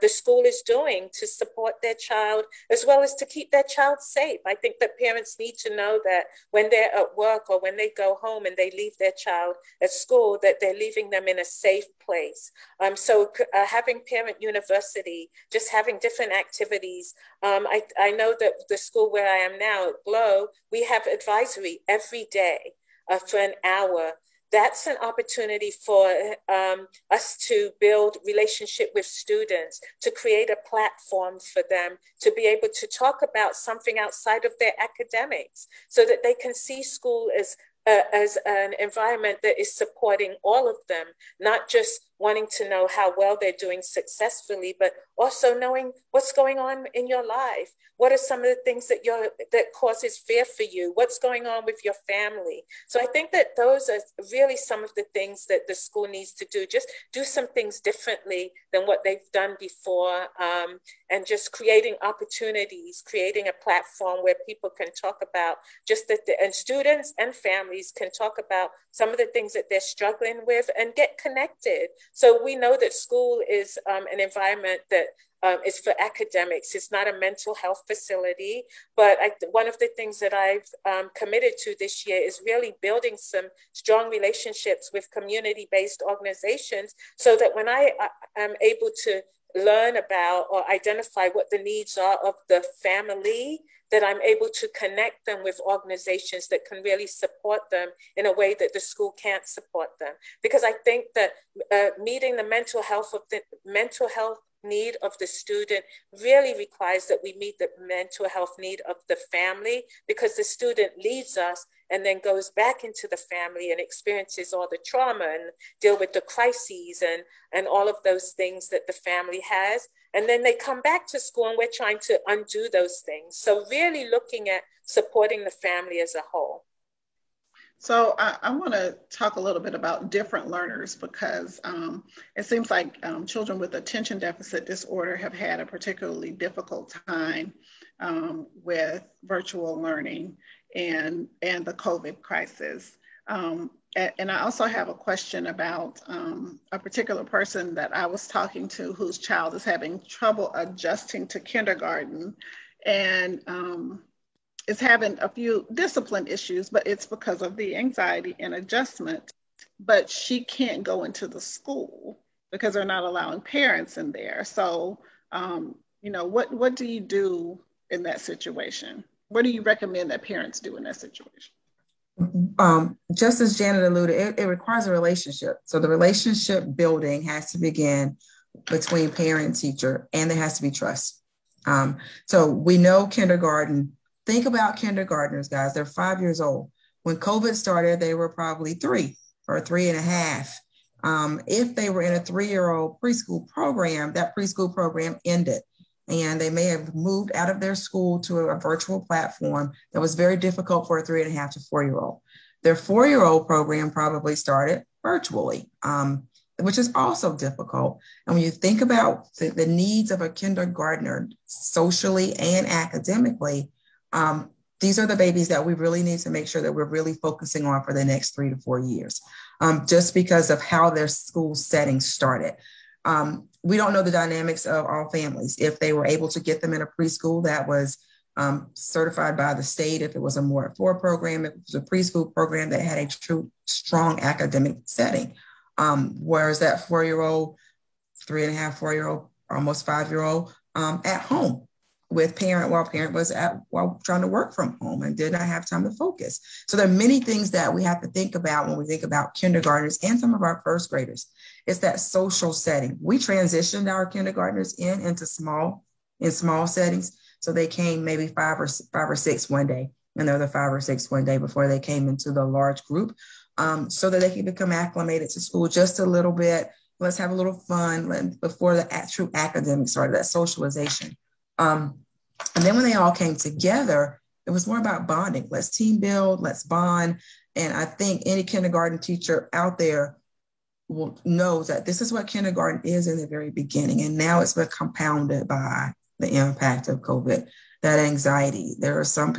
the school is doing to support their child, as well as to keep their child safe. I think that parents need to know that when they're at work or when they go home and they leave their child at school, that they're leaving them in a safe place. So having parent university, just having different activities. I know that the school where I am now, GLOW, we have advisory every day for an hour. That's an opportunity for us to build relationship with students, to create a platform for them to be able to talk about something outside of their academics, so that they can see school as an environment that is supporting all of them, not just wanting to know how well they're doing successfully, but also knowing what's going on in your life. What are some of the things that causes fear for you? What's going on with your family? So I think that those are really some of the things that the school needs to do. Just do some things differently than what they've done before, and just creating opportunities, creating a platform where people can talk about just that, and students and families can talk about some of the things that they're struggling with and get connected. So we know that school is an environment that is for academics. It's not a mental health facility, but one of the things that I've committed to this year is really building some strong relationships with community-based organizations, so that when I am able to learn about or identify what the needs are of the family, that I'm able to connect them with organizations that can really support them in a way that the school can't support them. Because I think that meeting the mental health need of the student really requires that we meet the mental health need of the family, because the student leaves us and then goes back into the family and experiences all the trauma and deal with the crises and all of those things that the family has. And then they come back to school and we're trying to undo those things. So really looking at supporting the family as a whole. So I want to talk a little bit about different learners, because it seems like children with attention deficit disorder have had a particularly difficult time with virtual learning and the COVID crisis. And I also have a question about a particular person that I was talking to whose child is having trouble adjusting to kindergarten, and is having a few discipline issues, but it's because of the anxiety and adjustment. But she can't go into the school because they're not allowing parents in there. So, what do you do in that situation? What do you recommend that parents do in that situation? Just as Janet alluded, it requires a relationship. So the relationship building has to begin between parent and teacher, and there has to be trust. So we know kindergarten. Think about kindergartners, guys. They're 5 years old. When COVID started, they were probably 3 or 3.5. If they were in a 3-year-old preschool program, that preschool program ended. And they may have moved out of their school to a virtual platform that was very difficult for a 3.5 to 4-year-old. Their 4-year-old program probably started virtually, which is also difficult. And when you think about the needs of a kindergartner socially and academically, these are the babies that we really need to make sure that we're really focusing on for the next 3 to 4 years, just because of how their school setting started. We don't know the dynamics of all families. If they were able to get them in a preschool that was certified by the state, if it was a more at 4 program, if it was a preschool program that had a true strong academic setting, whereas that 4-year-old, 3.5, 4-year-old, almost 5-year-old at home with parent while trying to work from home and did not have time to focus. So there are many things that we have to think about when we think about kindergartners and some of our first graders. It's that social setting. We transitioned our kindergartners into small settings. So they came maybe 5 or 6 one day, and the other 5 or 6 one day before they came into the large group, so that they can become acclimated to school just a little bit. Let's have a little fun before the true academics started, that socialization. And then when they all came together, it was more about bonding. Let's team build, let's bond. And I think any kindergarten teacher out there will know that this is what kindergarten is in the very beginning. And now it's been compounded by the impact of COVID, that anxiety. There are some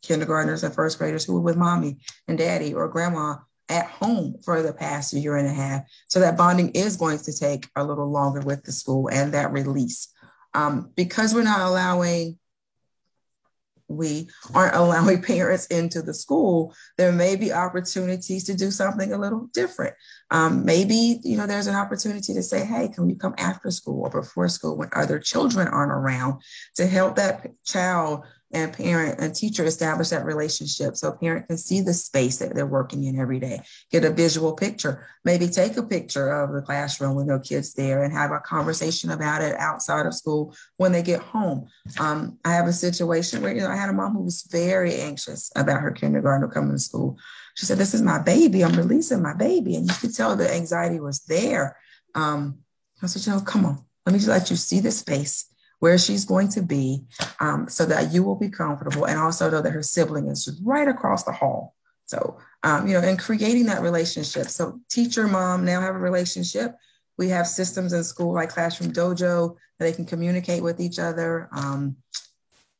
kindergartners and first graders who were with mommy and daddy or grandma at home for the past 1.5 years. So that bonding is going to take a little longer with the school and that release. Because we aren't allowing parents into the school, there may be opportunities to do something a little different. Maybe, there's an opportunity to say, hey, can you come after school or before school when other children aren't around to help that child and parent and teacher establish that relationship so a parent can see the space that they're working in every day, get a visual picture, maybe take a picture of the classroom with no kids there and have a conversation about it outside of school when they get home. I have a situation where, I had a mom who was very anxious about her kindergartner coming to school. She said, this is my baby. I'm releasing my baby. And you could tell the anxiety was there. I said, come on, let me just let you see the space where she's going to be, so that you will be comfortable and also know that her sibling is just right across the hall. So, and creating that relationship. So teacher, mom now have a relationship. We have systems in school like Classroom Dojo that they can communicate with each other,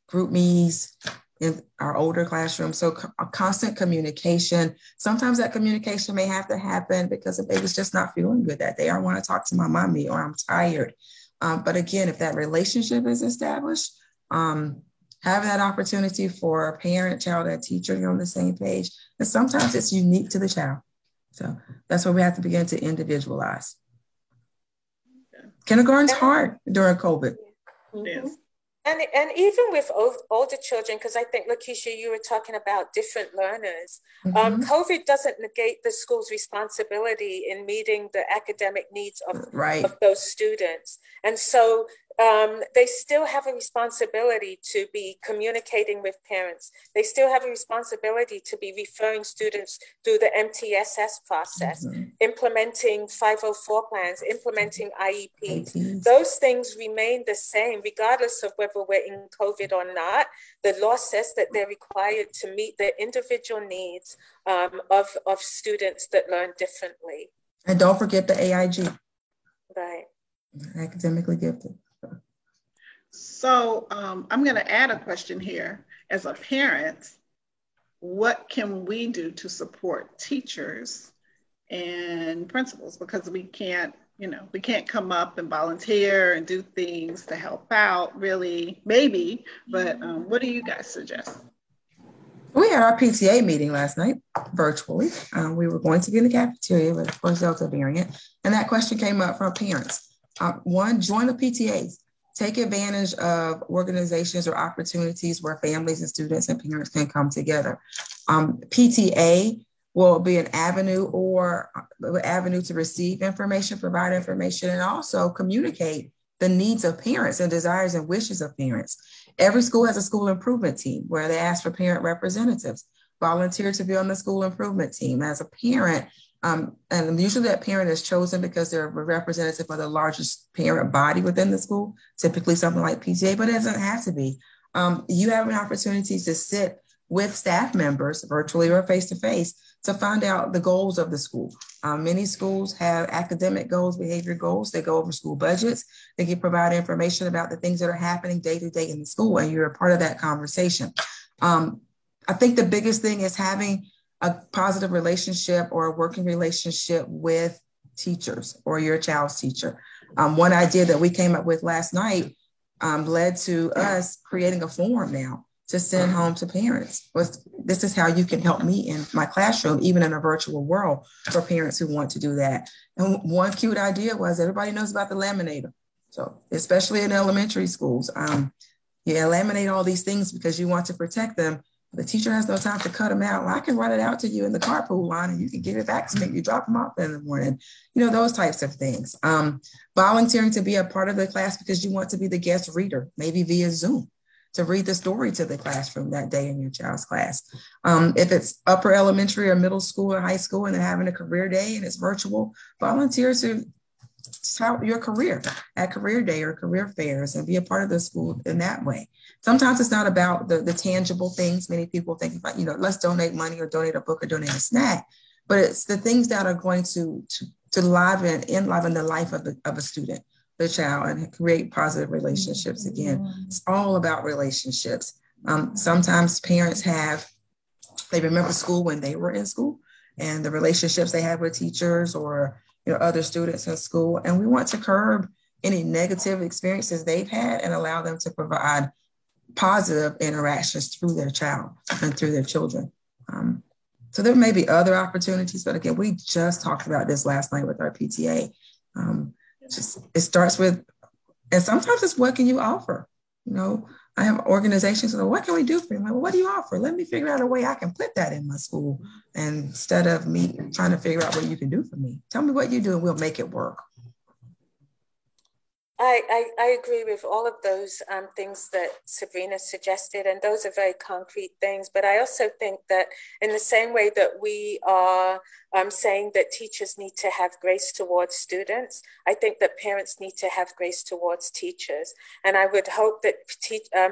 group me's in our older classrooms. So a constant communication. Sometimes that communication may have to happen because the baby's just not feeling good that day. I want to talk to my mommy or I'm tired. But again, if that relationship is established, having that opportunity for a parent, child, and teacher, you're on the same page. And sometimes it's unique to the child. So that's where we have to begin to individualize. Kindergarten's hard during COVID. Mm-hmm. And even with older children, because I think, Lakeisha, you were talking about different learners. Mm-hmm. COVID doesn't negate the school's responsibility in meeting the academic needs of those students. And so they still have a responsibility to be communicating with parents. They still have a responsibility to be referring students through the MTSS process, mm-hmm. implementing 504 plans, implementing IEPs. Those things remain the same, regardless of whether we're in COVID or not. The law says that they're required to meet the individual needs of students that learn differently. And don't forget the AIG. Right. Academically gifted. So I'm going to add a question here. As a parent, what can we do to support teachers and principals? Because we can't come up and volunteer and do things to help out, really, maybe. But what do you guys suggest? We had our PTA meeting last night virtually. We were going to be in the cafeteria, but of course, Delta variant. And that question came up from parents. One, join the PTAs. Take advantage of organizations or opportunities where families and students and parents can come together. PTA will be an avenue to receive information, provide information, and also communicate the needs of parents and desires and wishes of parents. Every school has a school improvement team where they ask for parent representatives. Volunteer to be on the school improvement team. As a parent, And usually that parent is chosen because they're a representative of the largest parent body within the school, typically something like PTA, but it doesn't have to be. You have an opportunity to sit with staff members, virtually or face-to-face, to find out the goals of the school. Many schools have academic goals, behavior goals. They go over school budgets. They can provide information about the things that are happening day to day in the school, and you're a part of that conversation. I think the biggest thing is having a positive relationship or a working relationship with teachers or your child's teacher. One idea that we came up with last night led to us creating a form now to send home to parents. This is how you can help me in my classroom, even in a virtual world, for parents who want to do that. And one cute idea was everybody knows about the laminator. So especially in elementary schools, you laminate all these things because you want to protect them. The teacher has no time to cut them out. Well, I can run it out to you in the carpool line and you can give it back to me. You drop them off in the morning, those types of things. Volunteering to be a part of the class because you want to be the guest reader, maybe via Zoom, to read the story to the classroom that day in your child's class. If it's upper elementary or middle school or high school and they're having a career day and it's virtual, volunteer to tout your career at career day or career fairs and be a part of the school in that way. Sometimes it's not about the tangible things. Many people think about, let's donate money or donate a book or donate a snack, but it's the things that are going to enliven the life of a student, the child, and create positive relationships. Again, it's all about relationships. Sometimes parents they remember school when they were in school and the relationships they had with teachers or other students in school. And we want to curb any negative experiences they've had and allow them to provide positive interactions through their child and through their children. So there may be other opportunities, but again, we just talked about this last night with our PTA. It starts with, and sometimes it's what can you offer? I have organizations that what can we do for you? I'm like, well, what do you offer? Let me figure out a way I can put that in my school instead of me trying to figure out what you can do for me. Tell me what you do and we'll make it work. I agree with all of those things that Sabrina suggested, and those are very concrete things. But I also think that in the same way that we are saying that teachers need to have grace towards students, I think that parents need to have grace towards teachers. And I would hope that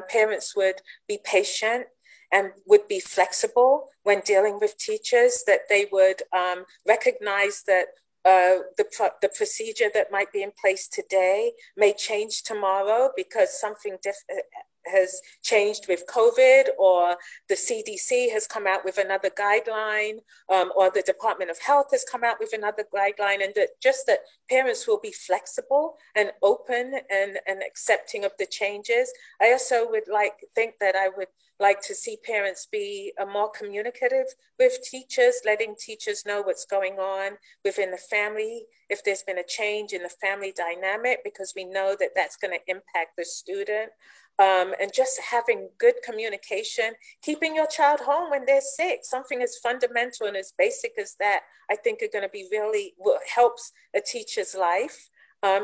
parents would be patient and would be flexible when dealing with teachers, that they would recognize that the procedure that might be in place today may change tomorrow because something has changed with COVID, or the CDC has come out with another guideline, or the Department of Health has come out with another guideline, and that parents will be flexible and open and accepting of the changes. I also would think that I would like to see parents be more communicative with teachers, letting teachers know what's going on within the family, if there's been a change in the family dynamic, because we know that that's going to impact the student. And just having good communication, keeping your child home when they're sick, something as fundamental and as basic as that, I think are going to be helps a teacher's life.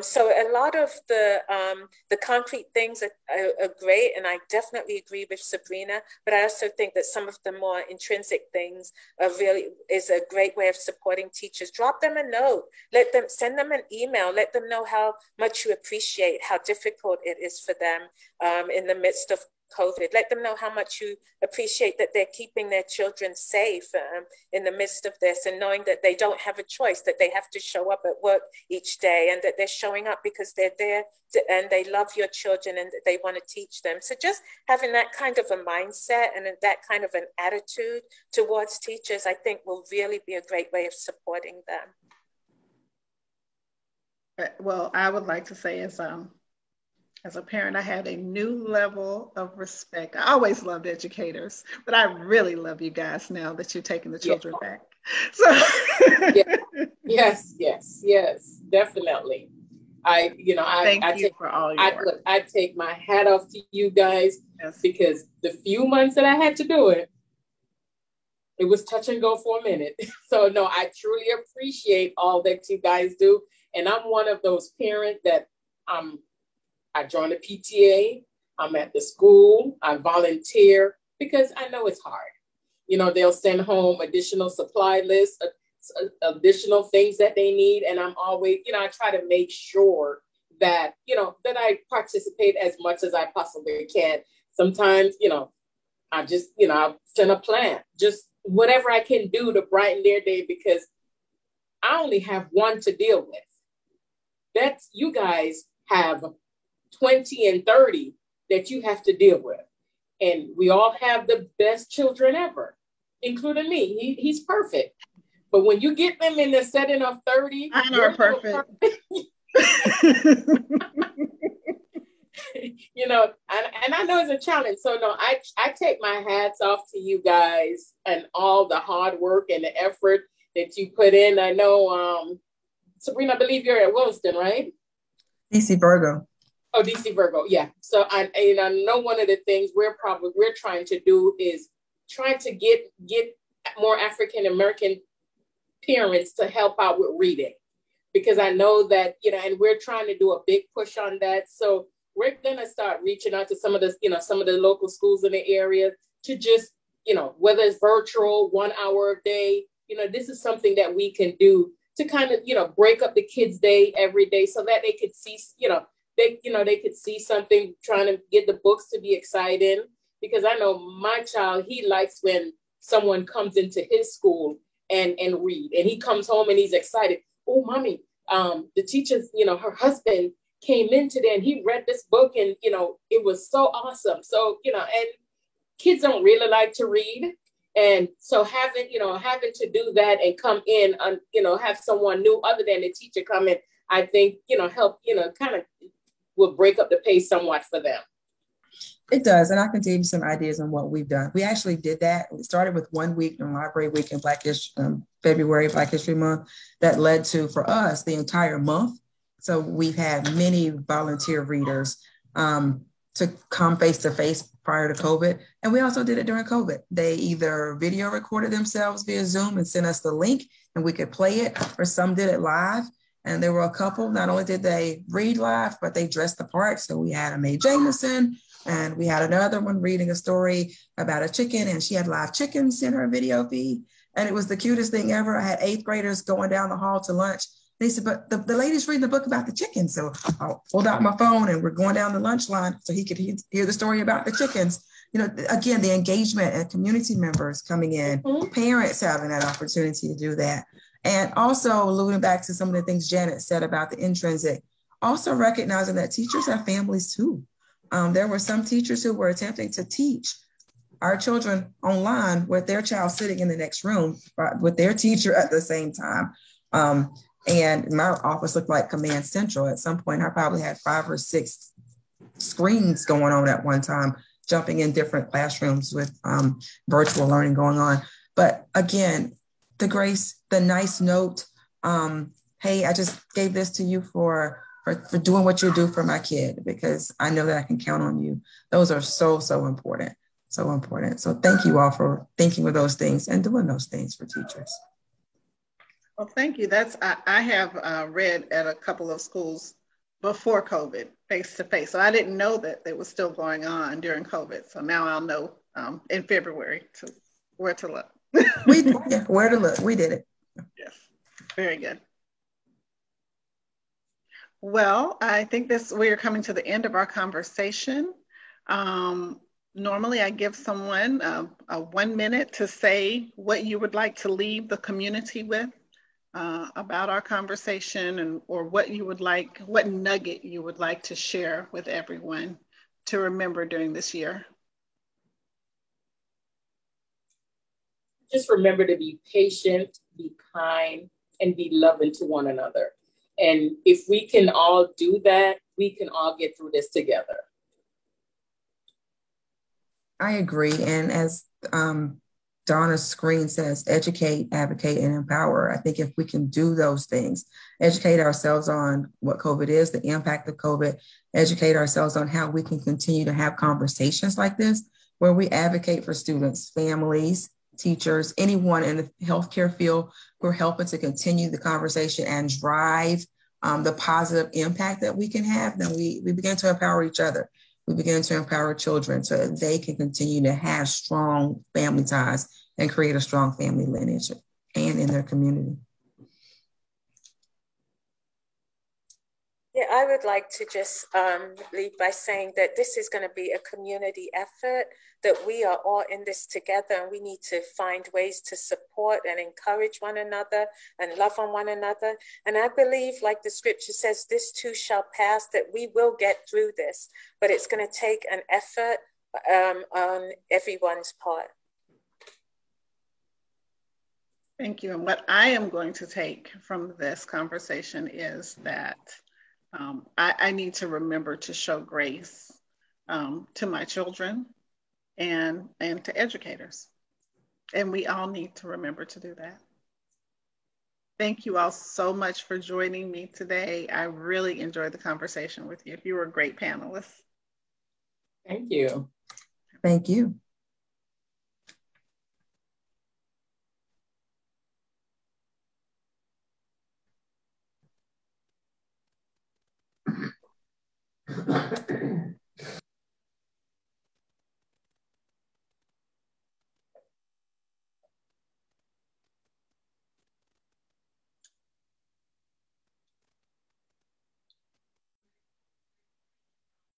So a lot of the concrete things are great, and I definitely agree with Sabrina, but I also think that some of the more intrinsic things is a great way of supporting teachers. Drop them a note, send them an email, let them know how much you appreciate how difficult it is for them in the midst of COVID. Let them know how much you appreciate that they're keeping their children safe in the midst of this, and knowing that they don't have a choice, that they have to show up at work each day, and that they're showing up because they're there and they love your children and they want to teach them. So just having that kind of a mindset and that kind of an attitude towards teachers, I think will really be a great way of supporting them. Well, I would like to say as a parent, I had a new level of respect. I always loved educators, but I really love you guys now that you're taking the children back. So yes, definitely. I take my hat off to you guys, because the few months that I had to do it was touch and go for a minute. So no, I truly appreciate all that you guys do. And I'm one of those parents that I joined a PTA, I'm at the school, I volunteer because I know it's hard. They'll send home additional supply lists additional things that they need. And I'm always, I try to make sure that, that I participate as much as I possibly can. Sometimes, I just, I'll send a plant, just whatever I can do to brighten their day, because I only have one to deal with. That's, you guys have 20 and 30 that you have to deal with. And we all have the best children ever, including me. He's perfect. But when you get them in the setting of 30, mine are perfect. And I know it's a challenge. So no, I take my hats off to you guys and all the hard work and the effort that you put in. I know, Sabrina, I believe you're at Williston, right? DC Virgo. Oh, DC Virgo, yeah. So I know one of the things we're trying to do is trying to get more African American parents to help out with reading, because I know that, and we're trying to do a big push on that. So we're gonna start reaching out to some of the local schools in the area to just, whether it's virtual, 1 hour a day, this is something that we can do to kind of, break up the kids' day every day so that they could see, they could see something, trying to get the books to be exciting. Because I know my child, he likes when someone comes into his school and read, and he comes home and he's excited. Oh, mommy, the teacher's, her husband came in today and he read this book, and, it was so awesome. So, and kids don't really like to read. And so having to do that and come in, have someone new other than the teacher come in, I think, help, kind of will break up the pace somewhat for them. It does. And I can give you some ideas on what we've done. We actually did that. We started with 1 week in Library Week in February, Black History Month, that led to, for us, the entire month. So we've had many volunteer readers to come face to face prior to COVID. And we also did it during COVID. They either video recorded themselves via Zoom and sent us the link and we could play it, or some did it live. And there were a couple, not only did they read live, but they dressed the part. So we had a Mae Jameson, and we had another one reading a story about a chicken, and she had live chickens in her video feed. And it was the cutest thing ever. I had 8th graders going down the hall to lunch. They said, but the lady's reading the book about the chickens. So I pulled out my phone and we're going down the lunch line so he could hear the story about the chickens. Again, the engagement and community members coming in, parents having that opportunity to do that. And also alluding back to some of the things Janet said about the intrinsic, also recognizing that teachers have families too. There were some teachers who were attempting to teach our children online with their child sitting in the next room with their teacher at the same time. And my office looked like Command Central. At some point, I probably had 5 or 6 screens going on at one time, jumping in different classrooms with virtual learning going on. But again, the grace, the nice note, hey, I just gave this to you for doing what you do for my kid, because I know that I can count on you. Those are so important, so important. So thank you all for thinking of those things and doing those things for teachers. Well, thank you. I have read at a couple of schools before COVID, face-to-face. So I didn't know that it was still going on during COVID. So now I'll know in February where to look. Where to look. We did it. Yes, very good. Well, I think we are coming to the end of our conversation. Normally I give someone a 1 minute to say what you would like to leave the community with about our conversation, or what nugget you would like to share with everyone to remember during this year. Just remember to be patient, be kind, and be loving to one another. And if we can all do that, we can all get through this together. I agree. And as Donna's screen says, educate, advocate, and empower. I think if we can do those things, educate ourselves on what COVID is, the impact of COVID, educate ourselves on how we can continue to have conversations like this, where we advocate for students, families, teachers, anyone in the healthcare field, we're helping to continue the conversation and drive the positive impact that we can have, then we begin to empower each other. We begin to empower children so that they can continue to have strong family ties and create a strong family lineage. and in their community. Yeah, I would like to just lead by saying that this is going to be a community effort, that we are all in this together, and we need to find ways to support and encourage one another and love on one another. And I believe, like the scripture says, this too shall pass, that we will get through this, but it's going to take an effort on everyone's part. Thank you. And what I am going to take from this conversation is that I need to remember to show grace to my children and to educators. And we all need to remember to do that. Thank you all so much for joining me today. I really enjoyed the conversation with you. You were a great panelist. Thank you. Thank you.